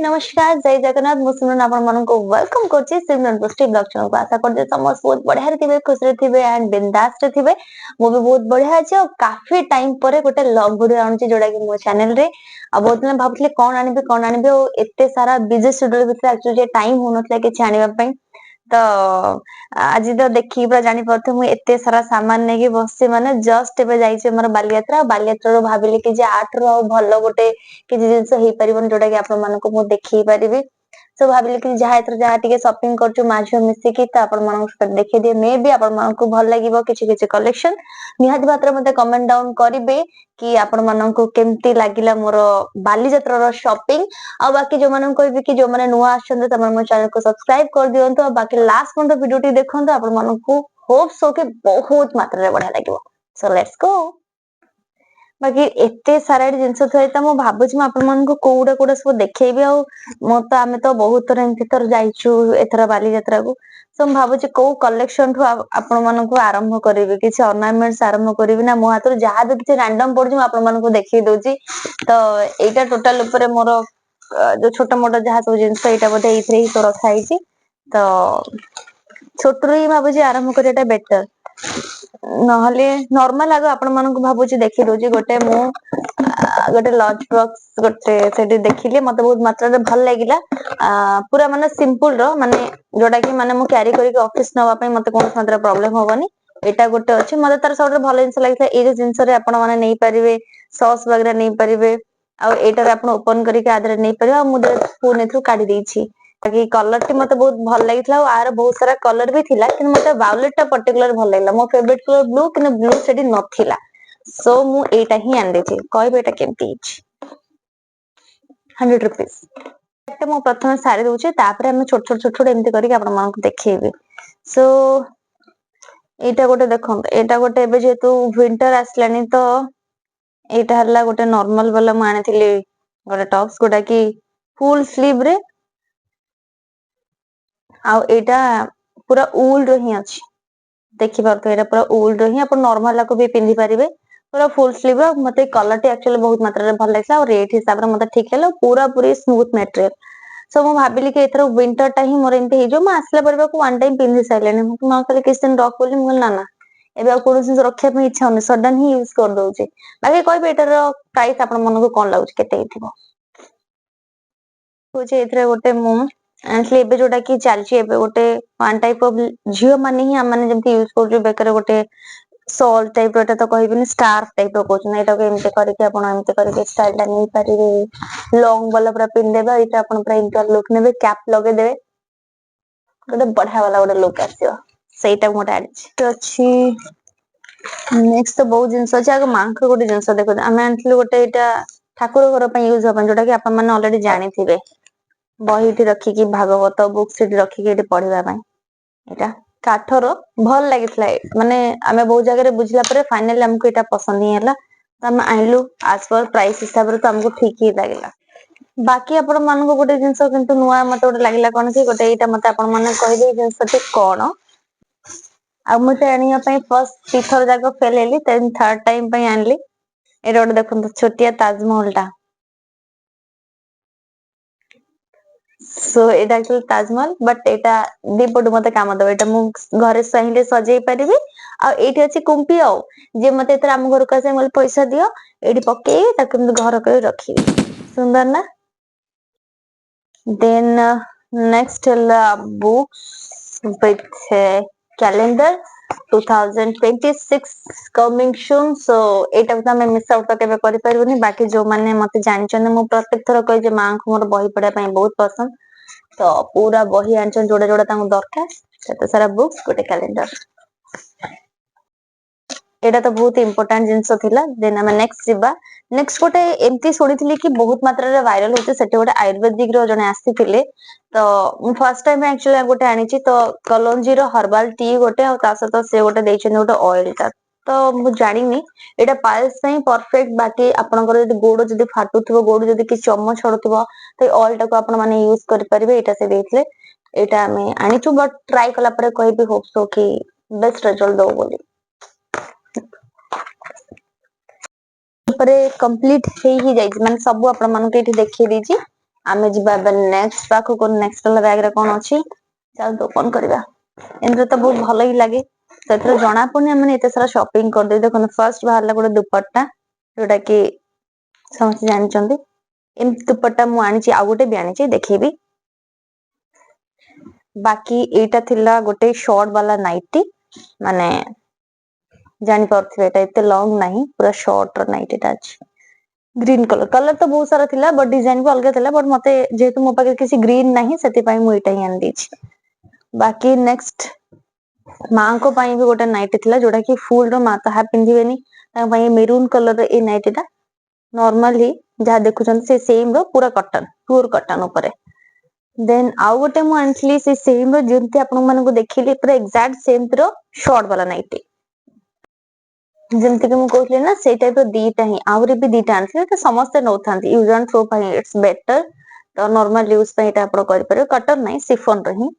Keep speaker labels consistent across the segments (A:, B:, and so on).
A: नमस्कार जय जगन्नाथ मु सिमरन आपण मानको वेलकम करछि सिमरन गोष्ठी ब्लॉग चैनल को आशा करछि समस्त बहुत बढ़िया रे खुश रे थिबे एंड बिंदास रे थिबे मु भी बहुत बढ़िया अछि और काफी टाइम परे गोटे लॉग वीडियो आनुछि जोडा कि मो चैनल रे आ बहुत दिन भाबुतले कोन आनिबे ओ एते सारा बिजी शेड्यूल भितर एक्चुअली टाइम होनथला कि आनिबा पई तो आज तो देखी पूरा जानी पड़ते मु एते सारा सामान नै कि बससे माने जस्ट एबे जाइछे हमर बालियात्रा रो भाबिले कि जे 8 रो भलो गोटे कि जिंस हेई परिबन जोटा कि आपण मानको मु देखि परिबी सो भाबिले कि जहा टिके शॉपिंग करछु माझो मिसी कि त आपण मानको सहित देखि दे मे भी आपण मानको भल लागिवो किछि कलेक्शन निहात मात्र मते कमेंट डाउन करिवे कि आपण मानको केमती लागिला मोर बालीयात्रा रो शॉपिंग आ बाकी जो मानको कहबी कि जो माने नुवा आछन त हमर चैनल को सब्सक्राइब कर दियंतो आ बाकी लास्ट पॉइंट वीडियो टी देखंतो आपण मानको होप सो के बहुत मात्रा रे बढ़िया लागिवो सो लेट्स गो बाकी एते सारा जिनस थई त मु भाबुछि म आपण मानको कोउडा सब देखैबी आ मो त आमे तो बहुत थर एंति थर जाइछु एथरा बाली यात्रा को सो म भाबुछि को कलेक्शन ठु आपण मानको आरंभ करिवे किछि ऑर्नामेंट्स आरंभ करिवे ना मो हातरो जहा भी किछि रैंडम पडछि म आपण मानको देखि दोछि तो एटा टोटल ऊपर मोर जो छोटा मोटा जहा सब जिनस एटा बोधे एथरे ही तो रखा हिछि तो छोटरू ही भाबुछि आरंभ करियाटा बेटर नहले नॉर्मल आगो आपण मानको भाबुछि देखि दोछि गोटे मु गोटे लॉन्च बॉक्स गोटे सेठी देखिले मते बहुत मात्रा रे भल लागिला पूरा माने सिंपल रो माने जोटा कि माने मु कैरी करी के ऑफिस नवा पई मते कोन मात्रा प्रॉब्लम होबनी एटा गोटे अछि मते तार सबसे भल जिंस लागिला ए जे जिंस रे आपण माने नै परिबे सॉस वगैरह नै परिबे आ एटा रे आपण ओपन करी के आदरे नै परिबे मु फोन एथु काढी देछि ताकि कलर टी मते बहुत भल लागितला आर बहुत सारा कलर भी थिला कि मते वायलेट टा पर्टिकुलर भल लागला मो फेवरेट कलर ब्लू कि ब्लू सेडी नथिला सो मु एटा ही आन देछि कहबे एटा केमती हिच 100 रुपीस एटा मो प्रथम सारी दोछि तापर हम छोट छोट एमती करी आपण मानको देखैबे सो एटा गोटे देखम एटा गोटे एबे जेतु विंटर आसलानी तो एटा हल्ला गोटे नॉर्मल वाला म आनिथिले गोटे टॉप्स गोटा की फुल स्लीव रे आ एटा पूरा ऊल रो ही अछि देखि परतो एटा पूरा ऊल रो ही आपण नॉर्मल को भी पिंदी परिबे पूरा फुल स्लीव रो मते कलर टी एक्चुअली बहुत मात्रा रे भल लागला और रेट हिसाब रे मते ठीक लागला पूरा पूरी स्मूथ मटेरियल सो मु भाबिली कि एथरो विंटर टा ही मोर एमते हे जो म आसला परबा को वन टाइम पिंदी साइलेनी म कहले किछ दिन रख बोली म ना ना एबे आ कोनो दिन रखिया पे इच्छा होनी सडन ही यूज कर दोउची बाकी कहबे एटार प्राइस आपण मन को कोन लागुची केते हिथिबो होचे एथरे गोटे मु आनसले एबे जोटा कि चलची एबे गोटे वन टाइप ऑफ जियो माने ही हम माने जेमति यूज करजो बेकर गोटे सॉल टाइप एटा तो कहबिनी स्कार्फ टाइप कोच ना एटा को एमते करके आपण एमते करके स्टाइल ला नै परिबे लॉन्ग वाला पूरा पिन देबा एटा आपण पूरा इंटर लुक नेबे कैप लगे देबे गोटे बढ़िया वाला गोटे लुक आसीयो सेटा मोटा आनिछि तो अछि नेक्स्ट तो बहुत जिंस अछि आगे मांक गोटे जिंस देखो हम आनथिलु गोटे एटा ठाकुर घर पे यूज होबन जोटा कि आपण माने ऑलरेडी जानि थिबे बही टी रखी की भागवत बुक सेठी रखी के एटी पढिबा पई एटा काठरो भल लागितला माने आमे बहुत जगह रे बुझला परे फाइनली हमको एटा पसंद ही हला त हम आइलु एज पर प्राइस हिसाब रे त हमको ठीक ही लागला बाकी आपण मानको गोटे जिंस किंतु नुवा मते गोटे लागला कोन कि गोटे एटा मते आपण माने कहबे जिंस टी कोन आ मते आनिया पई फर्स्ट तीथर जाको फेल हेली देन थर्ड टाइम पई आनली एटा गोटे देखंतु छोटिया ताजमहल टा सो एटा एक्चुअली ताजमहल बट एटा दीपटू मते काम दबे एटा मु घरे सहिले सजेई परिबी आ एठी अछि कुंपी आ जे मते एतर हम घर का से मोल पैसा दियो एठी पक्के ताकि हम घर कर रखी सुंदर ना then next books with calendar 2026 coming soon so एटा त मैं मिस आउट केबे करि परिबनी बाकी जो माने मते जानि चने मु प्रत्येक थर कहि जे मां को मोर बही पढा पई बहुत पसंद तो पूरा बही आनचन जोड़ा जोड़ा तांको दरकार सेते सारा बुक्स गोटे कैलेंडर एटा तो बहुत इंपोर्टेंट जिंस थिला देन हम नेक्स्ट जिबा नेक्स्ट गोटे एमती सुनिथिली कि बहुत मात्रा रे वायरल होते सेटे गोटे आयुर्वेदिक रो जने आसीथिले तो मु फर्स्ट टाइम एक्चुअली गोटे आनिची तो कलंजी रो हर्बल टी गोटे आ ता सतो से गोटे दैछन गोटे ऑयल ता तो मु जानिनी एटा पाइल्स सही परफेक्ट बाकी आपनकर जदी गोड़ जदी फाटुथबो गोड़ जदी कि चम्म छडुथबो तो ऑयल टा को आपण माने यूज करि परिबे एटा से देथिले एटा हमें आनिचु बट ट्राई कला परे कहबी होप सो कि बेस्ट रिजल्ट दो बोली परे कंप्लीट हे ही जाई माने सब आपण मानके एठी देखि दीची आमे जिबा नेक्स्ट पाखु को नेक्स्ट वाला बैग रे कोन अछि चल ओपन करबा एंद्र तो बहुत भलो ही लागे सेथरे जणा पने माने एते सारा शॉपिंग कर दे देखो फर्स्ट बाहर ला गोटे दुपट्टा जोटा कि समस्त जानि चंदी एम दुपट्टा मु आनी छि आ गोटे भी आनी छि देखेबी बाकी एटा थिला गोटे शॉर्ट वाला नाइटी माने जानि परथिबे एटा एते लॉन्ग नाही पूरा शॉर्ट नाइटी टा अछि ग्रीन कलर कलर तो बहुत सारा थिला बट डिजाइन भी अलग थिला बट मते जेहेतु मो पाखे किसी ग्रीन नाही सेति पई मु एटा ही आन दी छि बाकी नेक्स्ट मां को पई भी गोटे नाइटी थिला जोटा कि फुल रो मा ताहा पिंधिबेनी ता पई मेरून कलर ए नाइटी टा नॉर्मली जहा देखुछन से सेम रो पूरा कॉटन प्योर कॉटन ऊपर देन आउ गोटे मु आनथली से सेम रो जेंति आपन मन को देखिली पूरा एग्जैक्ट सेम रो शॉर्ट वाला नाइटी जेंति कि मु कहले ना से टाइप रो दीटा ही आउरी भी दीटा आनथले तो समस्त नौथांती यूज एंड थ्रो पई इट्स बेटर तो नॉर्मल यूज पई एटा आपन कर परबे कॉटन नाही शिफॉन रो ही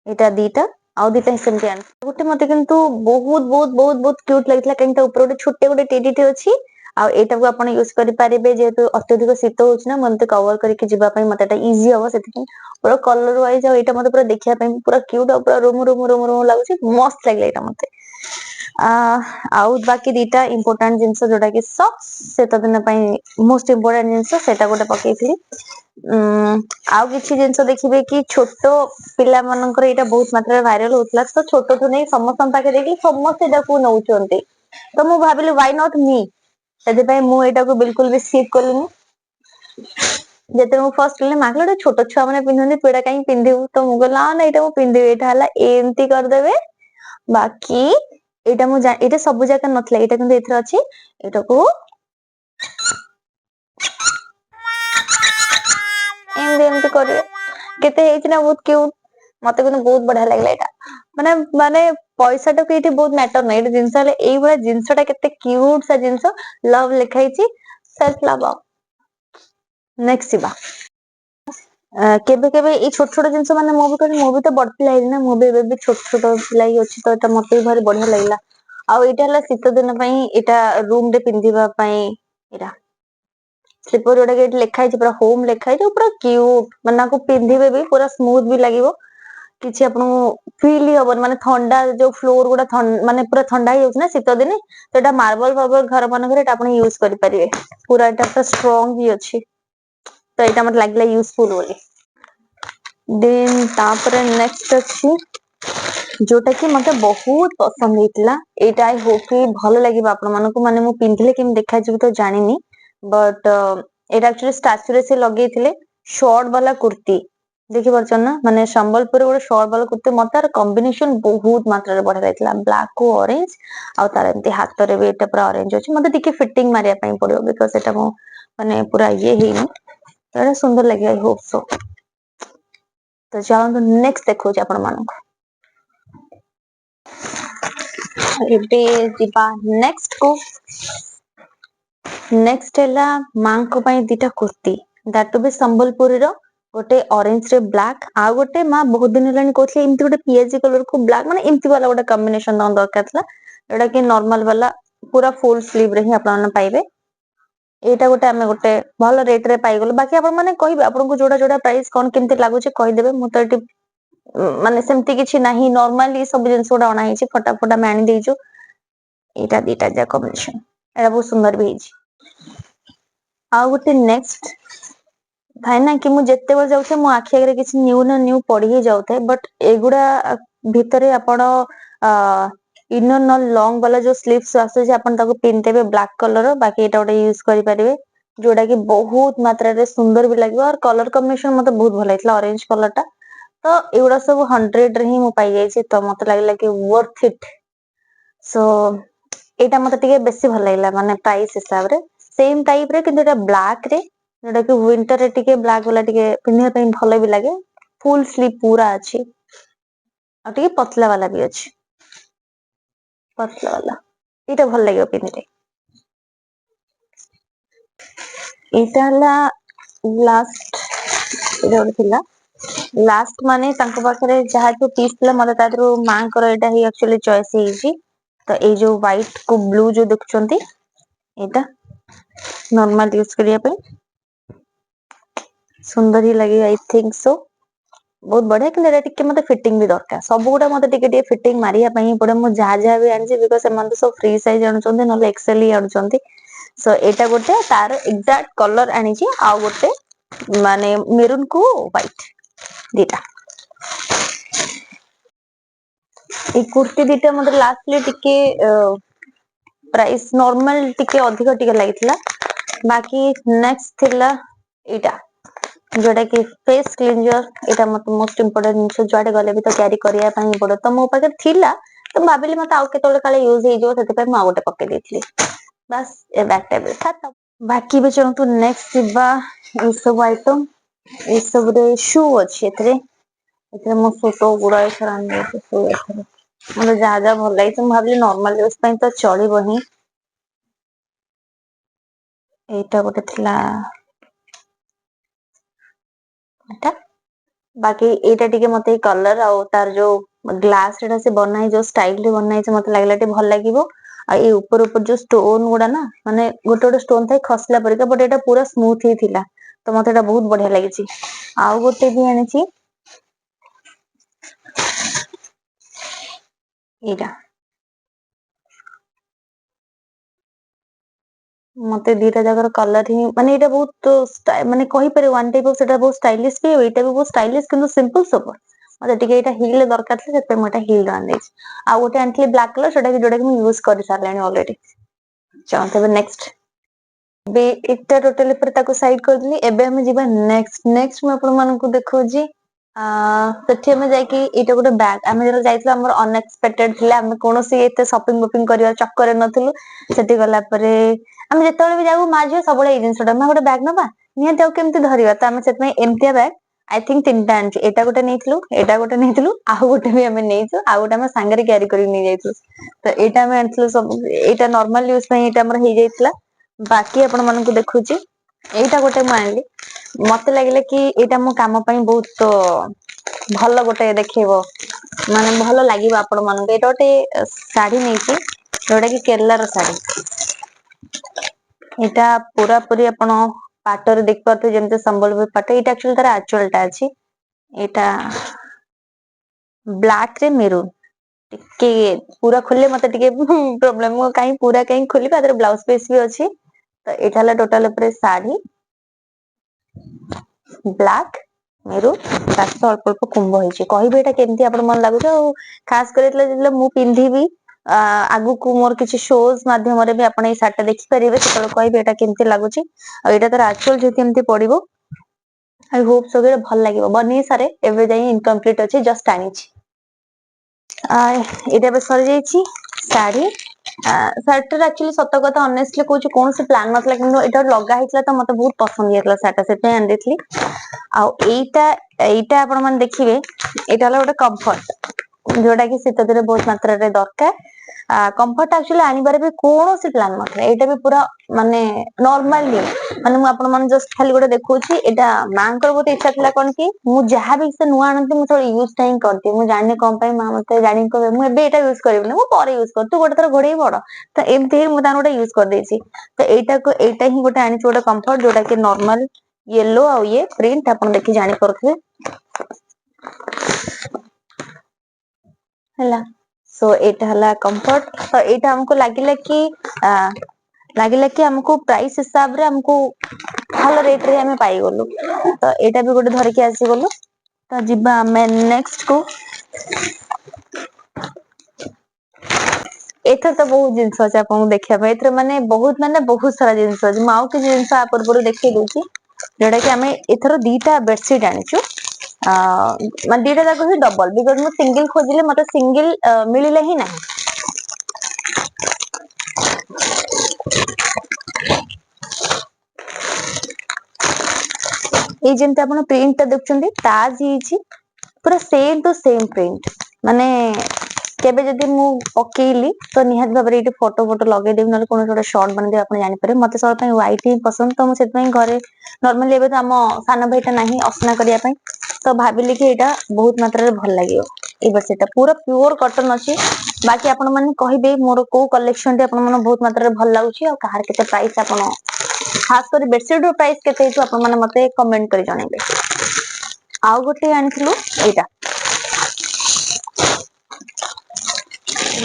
A: एटा दीटा आउ दीटा ही सेमति आन गोटे मते किंतु बहुत बहुत बहुत बहुत क्यूट लागितला किंतु ऊपर गोटे छोटे गोटे टेडी टे अछि आ एटा को आपण यूज करि पारिबे जेहेतु अत्यधिक शीत होउछ ना मते कवर करके जिबा पई मते एटा इजी हो सेति पूरा कलर वाइज आ एटा मते पूरा देखिया पई पूरा क्यूट आ पूरा रोम रोम रोम रोम लागुछ मस्त लागले एटा मते आउ बाकी दीटा इंपोर्टेंट जिंस जोटा कि सॉक्स सेता दिन पई मोस्ट इंपोर्टेंट जिंस सेटा गोटे पकेइथली आउ किछि जिंस देखिबे कि छोटो पिला मानकर एटा बहुत मात्रा रे वायरल होतला तो छोटो तो नै समस्त पाके देखि समस्त एटा को नउचंती तो मु भाबिली व्हाई नॉट मी सेति पई मु एटा को बिल्कुल भी स्किप करलिनी जेते मु फर्स्ट ले मागले छोटो छुआ माने पिनहनी तू एटा काई पिंदिबू तो मु गला ना एटा मु पिंदिबे एटा हला एमती कर देबे बाकी एटा मु एटा सब जगह नथला एटा किंतु एथरा अछि एटा को एमती करबे केते हेइतिना बहुत क्यूट मते किंतु बहुत बढ़िया लागला एटा माने माने पैसा टा केटी बहुत मैटर नै एटा जिंस ले एई बडा जिंसटा केते क्यूट सा जिंस लव लिखाई छी सेल्फ लव नेक्स्ट बा केबे केबे ई छोट छोट जिंस माने मो भी तो बडती लाइल ना मो भी छोट छोट लाई अछि तो एटा मते भी भारी बढ़िया लागला आ एटा हला शीत दिन पई एटा रूम रे पिंदिबा पई एटा स्लीपर जोटा के लिखा है पूरा होम लिखा है पूरा क्यूट माने को पिंधिबे भी पूरा स्मूथ भी लागिवो किछि आपन फील ही हबन माने ठंडा जो फ्लोर गुडा माने पूरा ठंडा ही होछ ना शीत दिन तो एटा मार्बल फार्बल घर मन करे एटा आपन यूज करि परिबे पूरा एटा पूरा स्ट्रांग ही अछि तो एटा मत लागला यूजफुल बोली देन तापर नेक्स्ट अछि जोटा कि मते बहुत पसंद हेतला एटा आई होप कि भलो लागिबा आपन मन को माने मु पिंधले किम देखा जिवि तो जानिनी बट एटा एक्चुअली स्टैचू रे से लगेइथिले शॉर्ट वाला कुर्ती देखि परछन ना माने संबलपुर गोटे शॉर्ट वाला कुर्ती मतार कॉम्बिनेशन बहुत मात्रा रे बढ़िया लागितला ब्लैक को ऑरेंज आ तार एमती हाथ रे भी एटा पूरा ऑरेंज अछि मते टिके फिटिंग मारिया पई पड़ियो बिकॉज़ एटा मो माने पूरा ये हेनी एटा सुंदर लागि आई होप सो तो चलो नेक्स्ट देखो आपण मानको एबे दिबा नेक्स्ट को नेक्स्ट हैला मां को पई दिटा kurti that to be Sambalpuri रो गोटे ऑरेंज रे ब्लैक आ गोटे मां बहुत दिन हेलानी कहथले इमती गोटे पीएचडी कलर को ब्लैक माने इमती वाला गोटे कॉम्बिनेशन न दरकार थला एटा कि नॉर्मल वाला पूरा फुल स्लीव रे ही आपण पाइबे एटा गोटे हमें गोटे भलो रेट रे पाई गेलो बाकी आपण माने कहबे आपण को जोड़ा जोड़ा प्राइस कोन केमते लागु छै कहि देबे मु तो एटी माने सेमती किछि नाही नॉर्मली सब जिंस गोडा अना हिची फटाफटा मानी देइजो एटा दीटा जा कॉम्बिनेशन एटा बहुत सुंदर भी हिची आ गोटे नेक्स्ट थाय ना कि मु जत्ते बेर जाउछे मु आखि आगरे किछि न्यू ना न्यू पढ़ी ही जाउथे बट एगुडा भितरे आपण इनर न लॉन्ग वाला जो स्लीव्स आसे जे आपण ताको पिन देबे ब्लैक कलर बाकी एटा गोटे यूज करि परिबे जोटा कि बहुत मात्रा रे सुंदर भी लागबो और कलर कॉम्बिनेशन मते बहुत भलो लागितला ऑरेंज कलर टा तो एगुडा सब 100 रे ही मु पाई जाई छी तो मते लागला कि वर्थ इट सो एटा मते टिके बेसी भलो लागला माने प्राइस हिसाब रे सेम टाइप रे किंतु एटा ब्लैक रे जोटा कि विंटर रे टिके ब्लैक वाला टिके पिन्हे पई भलो भी लागे फुल स्लीव पूरा अछि आ टिके पतला वाला भी अछि पतला वाला एटा भलो लागियो पिन्हे एटा हला लास्ट एटा थिला लास्ट माने तांको पाखरे जहा जो पीस थिला मते तादरो मां कर एटा ही एक्चुअली चॉइस हेजी तो ए जो व्हाइट को ब्लू जो देखुचंती एटा नॉर्मल यूज करिया पे सुंदर ही लगे आई थिंक सो बहुत बढ़िया कि टिके मते फिटिंग भी दरकार सब गुडा मते टिके फिटिंग मारिया पई पड़े मु जहा भी आनी बिकॉज से सब फ्री साइज आनुचंती नले एक्सेल ही आनुचंती सो एटा गोटे तार एग्जैक्ट कलर आनी छी आ गोटे माने मेरून को व्हाइट दीटा ए कुर्ती दीटा मते लास्टली टिके प्राइस नॉर्मल टिके अधिक टिके लागितला बाकी नेक्स्ट थिला एटा जोटा कि फेस क्लींजर एटा मत मोस्ट इंपोर्टेंट जिंस जोटे गले भी तो कैरी करिया पई पड़ो तो मो पाखे थिला तो भाबिली मत आउ केतोले काले यूज हे जो सेते पे मा गोटे पके देथली बस ए बैक टेबल खाता बाकी भी चलतु नेक्स्ट सिबा ए सब आइटम ए सब रे शू अछि एथरे एथरे मो फोटो गुडा छरान दे शू एथरे मतलब जा जा भल लागी तुम भाबिली नॉर्मल यूज पई तो चलिबो ही एटा गोटे थिला एटा बाकी एटा टिके मते कलर आ तार जो ग्लास एटा से बनाई जो स्टाइल रे बनाई से मते लागला टे भल लागिवो आ ए ऊपर ऊपर जो स्टोन गुडा ना माने गोटे गोटे स्टोन थाई खसला परिका बट एटा पूरा स्मूथ ही थिला तो मते एटा बहुत बढ़िया लागि छी आ गोटे भी आनी छी एटा मते दीटा जगर कलर ही माने एटा बहुत माने कहि पारे वन टाइप ऑफ सेटा बहुत स्टाइलिश भी एटा भी बहुत स्टाइलिश किंतु सिंपल सोबर मते टिके एटा हील दरकार थले सेते मटा हील रान देछ आ गोटे आंटली ब्लैक कलर सेटा जोटा कि यूज कर सारलानी ऑलरेडी चल तबे नेक्स्ट बे एकटा टोटली पर ताको साइड कर दिली एबे हम जीवा नेक्स्ट नेक्स्ट मैं अपन मन को देखो जी सेठी हमें जाइकी एटा गोटे बैग हमें जरा जाइतला हमर अनएक्सपेक्टेड थिला हमें कोनोसी एते शॉपिंग बपिंग करिया चक्कर नथिलु सेठी गला परे हम जेतले भी जाऊ मा जे सबले ए जिंसटा हम गोटे बैग नबा निया ताऊ केमती धरिबा त हम सेत में एमतिया बैग आई थिंक तीनटा आनछि एटा गोटे नेथिलु एटा गोटे नेथिलु आ गोटे भी हमें नेइछु आ गोटे हम संगे कैरी करी नै जाइतु तो एटा हमें आनथिलु सब एटा नॉर्मल यूज पई एटा हमर हे जाइतला बाकी आपण मन को देखुची एटा गोटे म आनली मते लागिले कि एटा मो काम पई बहुत भलो गोटे देखिबो माने भलो लागिबो आपण मन एटा गोटे साड़ी नेछि जोटा कि केरला रो साड़ी एटा पूरा पूरी आपण पाटर देख पाते जेंते संबलपुर पाट एटा एक्चुअली तार एक्चुअलटा अछि एटा ब्लैक रे मेरून टिके पूरा खोले मते टिके प्रॉब्लम काई पूरा काई खोली बादर ब्लाउज पीस भी अछि तो एटा हला टोटल ऊपर साड़ी ब्लैक मेरून तास अल्प अल्प कुंभ होइछे कहबे एटा केमती आपण मन लागुछ खास करैतले जेतले मु पिंधीबी आगु को मोर किछि शोज माध्यम रे भी आपण ए साड़ी देखि परिबे तो कहबे एटा केमती लागुछ आ एटा तार एक्चुअल जेति एमती पडिबो आई होप सो गे भल लागिबो बनी सारे एबे जाई इनकम्प्लीट अछि जस्ट आनिछि एटा बे सर जाइछि साड़ी सार्टर एक्चुअली सत कथा ऑनेस्टली कहूँ कौन से प्लान नथला किंतु एटा लगा हितला तो मते बहुत पसंद येतला साटा से पे आन देथली आ एटा एटा आपण मन देखिबे एटा हला गोटे कंफर्ट जोटा कि सेत दिरे बहुत मात्रा रे दरकार कंफर्ट एक्चुअली आनिबार भी कौन से प्लान नथला एटा भी पूरा माने नॉर्मली माने मु आपण मन जस्ट खाली गोटे देखौची एटा मांकर बहुत इच्छा थिला कोन कि मु जहा भी से नुआ आनती मु तो यूज टाइम करती मु जाने कोन पई मा मते जानि को मु एबे एटा यूज करबिनी मु पर यूज कर तू गोटे थर घोड़े बड़ तो एमती मु तान गोटे यूज कर देछि तो एटा को एटा ही गोटे आनी गोटे कंफर्ट जोटा कि नॉर्मल येलो आ ये प्रिंट आपण देखि जानि परथबे हला सो एटा हला कंफर्ट तो एटा हमको लागिला कि हमको प्राइस हिसाब रे हमको भलो रेट रे हमें पाई गलु तो एटा भी गोटे धर के आसी गलु तो जिबा हमें नेक्स्ट को एथर तो बहुत जिंस अछि आपन देखिया पे एथर माने बहुत सारा जिंस अछि माउ के जिंस आ पर देखि दोछि जेडा कि हमें एथर दीटा बेडशीट आनिछु मन दीटा जाको ही डबल बिकॉज़ मु सिंगल खोजिले मते सिंगल मिलिले ही नहीं ए जेंते आपण प्रिंट ता देखचंदी ताज हिची पूरा सेम टू सेम प्रिंट माने केबे जदी मु पकेइली तो निहात भाबरे एटी फोटो लगे देबी न कोनो छोटा शॉर्ट बन दे आपण जानि पारे मते सब पई व्हाइट ही पसंद तो मु सेत पई घरे नॉर्मली एबे तो हम साना भाईटा नाही असना करिया पई तो भाबिली कि एटा बहुत मात्रा रे भल लागियो ए बस एटा पूरा प्योर कॉटन अछि बाकी आपण माने कहिबे मोर को कलेक्शन टे आपण मन बहुत मात्रा रे भल लागुची आ कहार केते प्राइस आपण खास कर बेडशीट रो प्राइस केते हितु आपण माने मते कमेंट करी जणेबे। आउ गोटे आनिथिलु एटा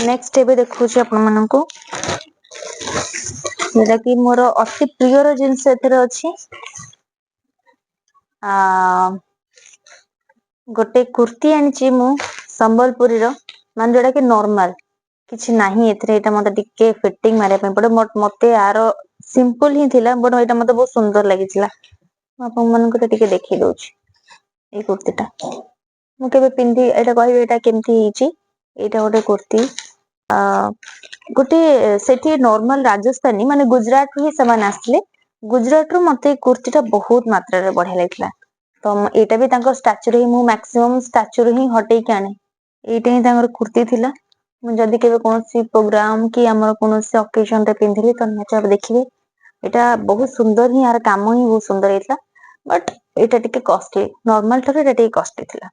A: नेक्स्ट एबे देखुची आपण माननको जेटा कि मोर अति प्रिय रो जिंस एथरे अछि गोटे कुर्ती आनिची मु संबलपुरी रो मान जोटा कि नॉर्मल किछि नाही एथरे एटा मते टिके फिटिंग मारे पे पड़े मते यार सिंपल ही थिला बट एटा मते बहुत सुंदर लागिथिला आपण मन को टिके देखि दोछि ए कुर्तीटा मु केबे पिंदी एटा कहबे एटा केमथि हिची एटा गोटे कुर्ती गोटे सेठी नॉर्मल राजस्थानी माने गुजरात ही समान आसले गुजरात रो मते कुर्तीटा बहुत मात्रा रे बढ़िया लागिथिला तो एटा भी तांको स्टैचू रे मु मैक्सिमम स्टैचू रे ही हटै के आने एटा ही तांकर कुर्ती थिला मु जदी केबे कोनसी प्रोग्राम की हमर कोनसी ओकेजन रे पिंधिली तो नेचर देखिबे एटा बहुत सुंदर ही यार काम ही बहुत सुंदर हेतला बट एटा टिके कॉस्टली नॉर्मल थरे एटा टिके कॉस्टली थिला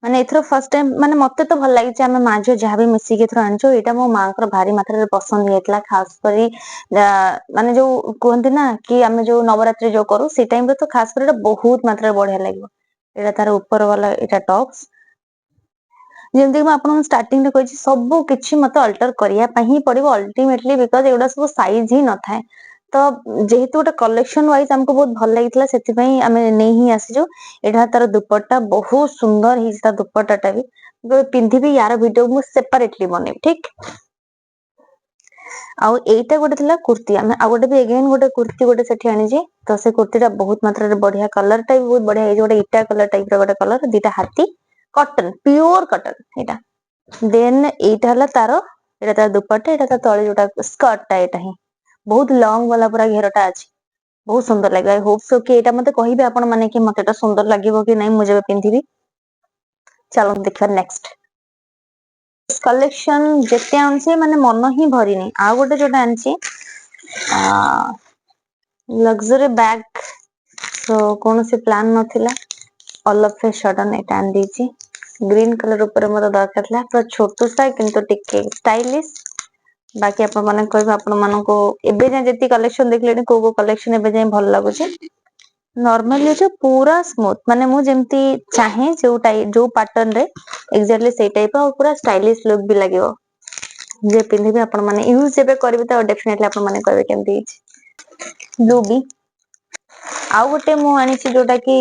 A: माने एथरो फर्स्ट टाइम माने मते तो भल लागि आमे माझो जहा भी मिसी के एथरो आनछो एटा मो मां कर भारी मात्रा रे पसंद हेतला खास करी माने जो कोहंती ना कि आमे जो नवरात्रि जो करू से टाइम रे तो खास कर एटा बहुत मात्रा रे बढ़िया लागो एटा तार ऊपर वाला एटा टॉप्स जेमति मैं आपन स्टार्टिंग रे कहि सब किछि मते अल्टर करिया पही पड़िबो अल्टीमेटली बिकॉज़ एडा सब साइज ही न थाए तो जेहेतु गोटे कलेक्शन वाइज हमको बहुत भल लागितला सेति पई आमे नै ही आसीजो एडा तार दुपट्टा बहुत सुंदर ही ता दुपट्टाटा भी पिंधि भी यार वीडियो मु सेपरेटली बने ठीक आउ एटा गोटे थिला कुर्ती आमे आ गोटे भी अगेन गोटे कुर्ती गोटे सेठी आनी जे तो से कुर्तीटा बहुत मात्रा रे बढ़िया कलर टा भी बहुत बढ़िया है गोटे इटा कलर टाइप रो गोटे कलर दीटा हाथी कॉटन प्योर कॉटन एटा देन एटा हला तारो एटा तार दुपट्टा एटा तार तळे जोटा स्कर्ट टा एटा ही बहुत लॉन्ग वाला पूरा घेरटा अछि बहुत सुंदर लागे आई होप सो कि एटा मते कहिबे आपण माने कि मते एटा सुंदर लागिवो कि नै मु जेबे पिंधिबी चलो देखा नेक्स्ट कलेक्शन जेते आनसे माने मन ही भरिनी आ गोटे जोटा आनची लग्जरी बैग तो कौन से प्लान नथिला ऑल ऑफ ए सडन एटा आन दीची ग्रीन कलर ऊपर मते दरकार थला पूरा छोटू सा किंतु टिके स्टाइलिश बाकी आपण माने कहबा आपण मानको को एबे जे जेती कलेक्शन देखलेनी को कलेक्शन एबे जे भल लागो छै नॉर्मली जो पूरा स्मूथ माने मु जेमती चाहे जो पैटर्न रे एक्जेक्टली से टाइप और पूरा स्टाइलिश लुक भी लागिवो जे पिंधि भी आपण माने यूज जेबे करबे तो डेफिनेटली आपण माने कहबे केमती ब्लू बी आउ गोटे मु आनी छी जोटा कि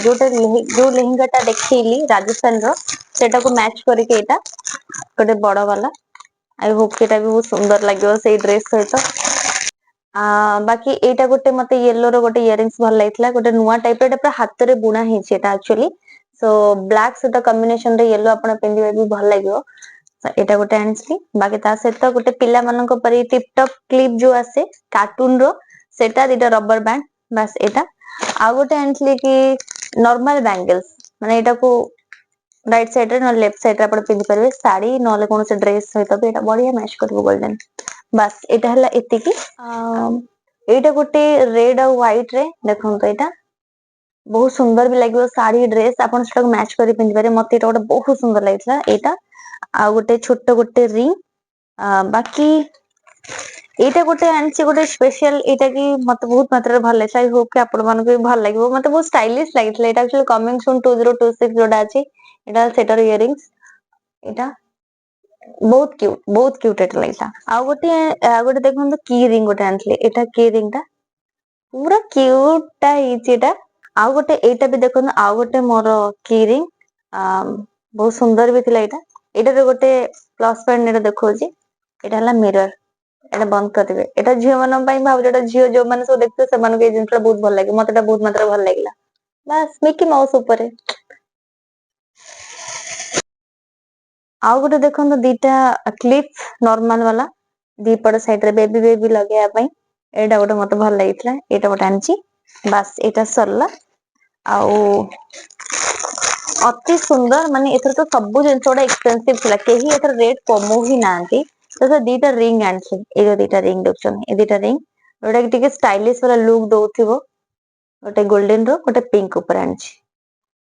A: जोटा जो लेहेंगा टा देखैली राजस्थान रो सेटा को मैच करके एटा गोटे बड़ वाला आई होप कि एटा भी बहुत सुंदर लागिवो से ड्रेस सहित बाकी एटा गोटे मते येलो रो गोटे इयरिंग्स भल लागितला गोटे नुवा टाइप रे एटा पूरा हाथ रे बुना हे छै एटा एक्चुअली सो ब्लैक सहित कॉम्बिनेशन रे येलो आपण पिंधिबे भी भल लागिवो एटा गोटे आनछि बाकी ता सहित गोटे पिला मानन को परी टिप टॉप क्लिप जो आसे कार्टून रो सेटा दिटा रबर बैंड बस एटा आ गोटे आनछि कि नॉर्मल बैंगल्स माने एटा को राइट साइड रे न लेफ्ट साइड रे आपण पिंधि परबे साड़ी नले कोन से ड्रेस सहित भी एटा बढ़िया मैच करबो गोल्डन बस एटा हला एति की एटा गोटे रेड और व्हाइट रे देखन तो एटा बहुत सुंदर भी लागिवो साड़ी ड्रेस आपण सेटा को मैच करी पिंधि पारे मते एटा गोटे बहुत सुंदर लागितला एटा आ गोटे छोटो गोटे रिंग बाकी एटा गोटे आनछि गोटे स्पेशल एटा की मते बहुत मात्रा भल लागला आई होप कि आपण मन को भी भल लागिवो मते बहुत स्टाइलिश लागितला एटा एक्चुअली कमिंग सून 2026 जोडा अछि एटा सेटर इयरिंग्स एटा बहुत क्यूट एटा लागला आ गोटे देखन तो की रिंग गोटे आनथले एटा की रिंग टा पूरा क्यूट टा हिच एटा आ गोटे एटा भी देखन आ गोटे मोर की रिंग बहुत सुंदर भी थिला एटा एटा रे गोटे प्लस पॉइंट एटा देखौजी एटा हला मिरर एटा बंद कर देबे एटा झियो मन पई भाव जेटा झियो जो माने सो देखते से मन के जिंसटा बहुत भल लागे मते एटा बहुत मात्रा भल लागला बस मिकी माउस ऊपर आउ गोटे देखन तो दीटा क्लिप नॉर्मल वाला दीपड़ साइड रे बेबी बेबी लगेया पई एटा गोटे मते भल लागितला एटा गोटे आनची बस एटा सरला आउ अति सुंदर माने एथर तो सब जिंसोडा एक्सपेंसिव थिला केही एथर रेट कमो ही नांती तो दीटा रिंग आनछि ए दीटा रिंग देखछन ए दीटा रिंग ओडा कि टिके स्टाइलिश वाला लुक दोथिबो गोटे गोल्डन रो गोटे पिंक ऊपर आनछि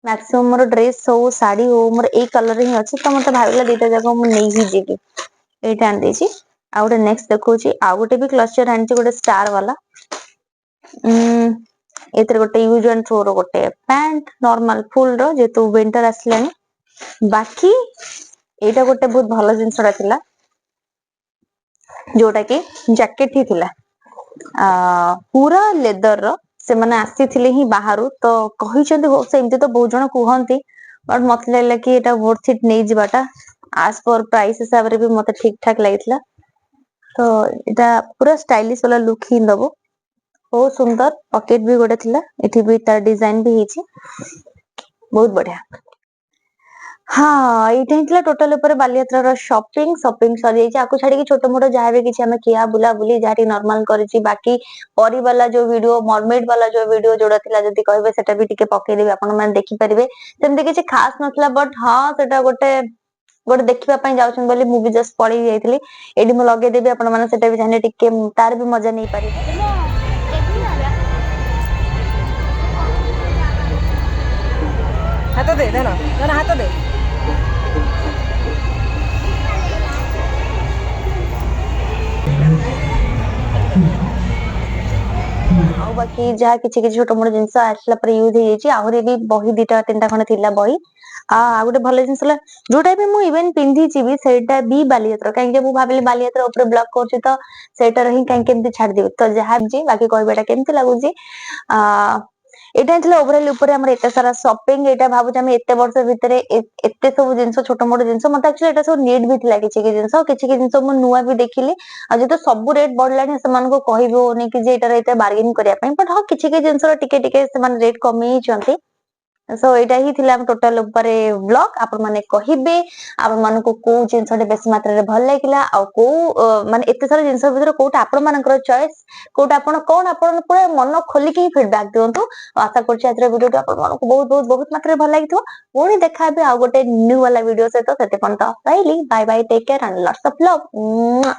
A: मैक्सिमम मोर ड्रेस हो साड़ी हो मोर ए कलर ही अछि तो मते भाबिला दीटा जगह मु नै ही जेबी एटा आन देछि आ गोटे नेक्स्ट देखौची आ गोटे भी क्लचर आनची गोटे स्टार वाला एथरे गोटे यूज एंड थ्रो रो गोटे पैंट नॉर्मल फुल रो जेतु विंटर आसलानी बाकी एटा गोटे बहुत भलो जिंसटा थिला जोटा कि जैकेट ही थिला पूरा लेदर रो से माने आसीथिले ही बाहरु तो कहिचंदी हो से एमती तो बहुत जण कुहंती बट मते लागला कि एटा वर्थ इट नै जिबाटा आज पर प्राइस हिसाब रे भी मते ठीक ठाक लागितला तो एटा पूरा स्टाइलिश वाला लुक ही दबो बहुत सुंदर पॉकेट भी गोटे थिला एठी भी तार डिजाइन भी हिची बहुत बढ़िया हाँ एटा हितला टोटल ऊपर बालियात्रा रो शॉपिंग सरी जाई आकु छाडी कि छोटो मोटो जहा भी किछि हमें किया बुला बुली जारी नॉर्मल करिछि बाकी परी वाला जो वीडियो मरमेड वाला जो वीडियो जोड़ा थिला जदी कहबे सेटा भी टिके पके देबे आपन माने देखि परिबे सेमते किछि खास नथला बट हां सेटा गोटे गोटे देखिबा पई जाउछन बोली मूवी जस्ट पळी जाईथिली एडी म लगे देबे आपन माने सेटा भी जाने टिके तार भी मजा नै परिबे
B: हाथ दे देना देना हाथ दे
A: बाकी जहा किछि किछि छोटो मोटो जिंस आसला पर यूज हे जेछि आहुरे भी बही दिटा तीनटा खने थिला बही आ गोटे भले जिंस ला जोटा भी मु इवन पिंधी छि भी सेटा भी बालियात्रा काहे मु भाबिले बालियात्रा ऊपर ब्लॉक करछि तो सेटा रही काहे केमति छाड़ देबे तो जहा जी बाकी कहबेटा केमति लागु जी आ एटा थिला ओवरऑल ऊपर हमर एते सारा शॉपिंग एटा भाबु हम एते वर्ष भितरे एते सब जिंस छोटो मोटो जिंस मते एक्चुअली एटा सब नीड भी थिला किछि कि जिंस मु नुवा भी देखिली आ जे तो सब रेट बढ़लानी समान को कहबो नै कि जे एटा रेट बार्गेनिंग करिया पई बट हां किछि जिंस टिके टिके समान रेट कमी चंती सो एटा ही थिला हम टोटल ऊपर ब्लॉग आपन माने कहिबे आपन मान को को जिंस बेसी मात्रा रे भल लागिला आ को माने एते सारा जिंस भीतर कोटा आपन मानकर चॉइस कोटा आपन कोन आपन पूरा मन खोली के फीडबैक दियंतु आशा करछि आज वीडियो आपन मान को बहुत मात्रा रे भल लागिथो पुणी देखाबे आ गोटे न्यू वाला वीडियो से तो सेते पण तो bye bye take care and lots of love